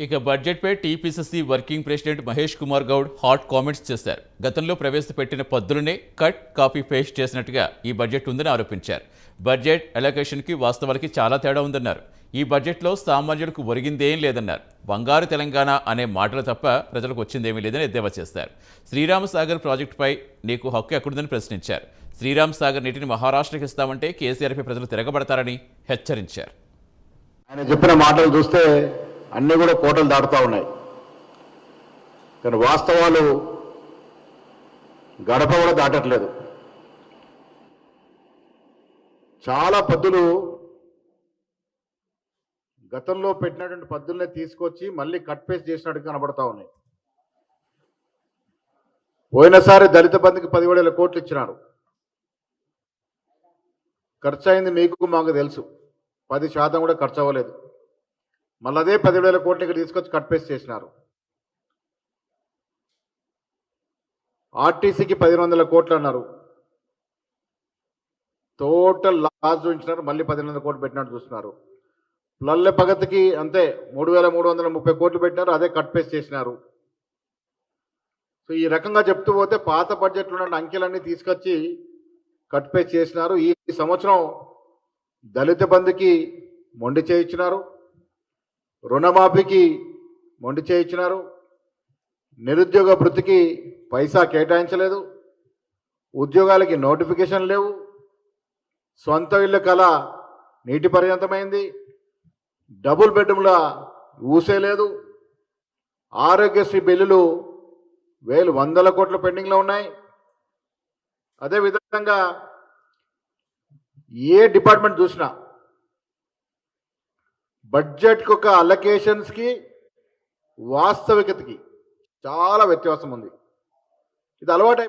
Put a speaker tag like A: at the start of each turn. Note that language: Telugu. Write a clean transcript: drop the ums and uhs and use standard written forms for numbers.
A: ఇక బడ్జెట్పై TPCC working president Mahesh Kumar Goud hot comments చేశారు. గతంలో ప్రవేశపెట్టిన పద్దులనే కట్ కాపీ పేస్ట్ చేసినట్టుగా ఈ బడ్జెట్ ఉందని ఆరోపించారు. బడ్జెట్ అలొకేషన్కి వాస్తవాలకి చాలా తేడా ఉందన్నారు. ఈ బడ్జెట్లో సామాన్యులకు ఒరిగిందేం లేదన్నారు. బంగారు తెలంగాణ అనే మాటలు తప్ప ప్రజలకు వచ్చిందేమీ లేదని ఎద్దేవా చేశారు. శ్రీరామ్ సాగర్ ప్రాజెక్టుపై నీకు హక్కు ఎక్కడుందని ప్రశ్నించారు. శ్రీరామ్ సాగర్ నీటిని మహారాష్ట్రకి ఇస్తామంటే కేసీఆర్పై ప్రజలు తిరగబడతారని హెచ్చరించారు.
B: ఆయన చెప్పిన మాటలు చూస్తే అన్నీ కూడా కోటలు దాటుతూ ఉన్నాయి. కానీ వాస్తవాలు గడప కూడా దాటట్లేదు. చాలా పద్దులు గతంలో పెట్టినటువంటి పద్దుల్ని తీసుకొచ్చి మళ్ళీ కట్ పేస్ట్ చేసినట్టు కనబడతా ఉన్నాయి. పోయినసారి దళిత బంధుకి 17,000 కోట్లు ఇచ్చినారు. ఖర్చు అయింది మీకు మాకు తెలుసు, 10% కూడా ఖర్చు అవ్వలేదు. మళ్ళీ అదే 10,000 కోట్లు ఇక్కడ తీసుకొచ్చి కట్ పేస్ట్ చేసినారు. ఆర్టీసీకి 1,500 కోట్లు అన్నారు, టోటల్ లాస్ చూపించినారు. మళ్ళీ 1,500 కోట్లు పెట్టినట్టు చూస్తున్నారు. పల్లె ప్రగతికి అంతే 3,330 కోట్లు పెట్టినారు, అదే కట్ పేస్ట్ చేసినారు. సో ఈ రకంగా చెప్తూ పోతే పాత బడ్జెట్లో ఉన్న అంకెలన్నీ తీసుకొచ్చి కట్ పేస్ట్ చేసినారు. ఈ సంవత్సరం దళిత బంధుకి మొండి చేయించినారు, రుణమాఫీకి మొండి చేయించినారు, నిరుద్యోగ భృతికి పైసా కేటాయించలేదు, ఉద్యోగాలకి నోటిఫికేషన్ లేవు, సొంత ఇళ్ళ కళ నీటి పర్యంతమైంది, డబుల్ బెడ్రూమ్ల ఊసే లేదు, ఆరోగ్యశ్రీ బిల్లులు 1,100 కోట్ల పెండింగ్లో ఉన్నాయి. అదేవిధంగా ఏ డిపార్ట్మెంట్ చూసినా బడ్జెట్కి ఒక అలొకేషన్స్కి వాస్తవికతకి చాలా వ్యత్యాసం ఉంది. ఇది అలవాటు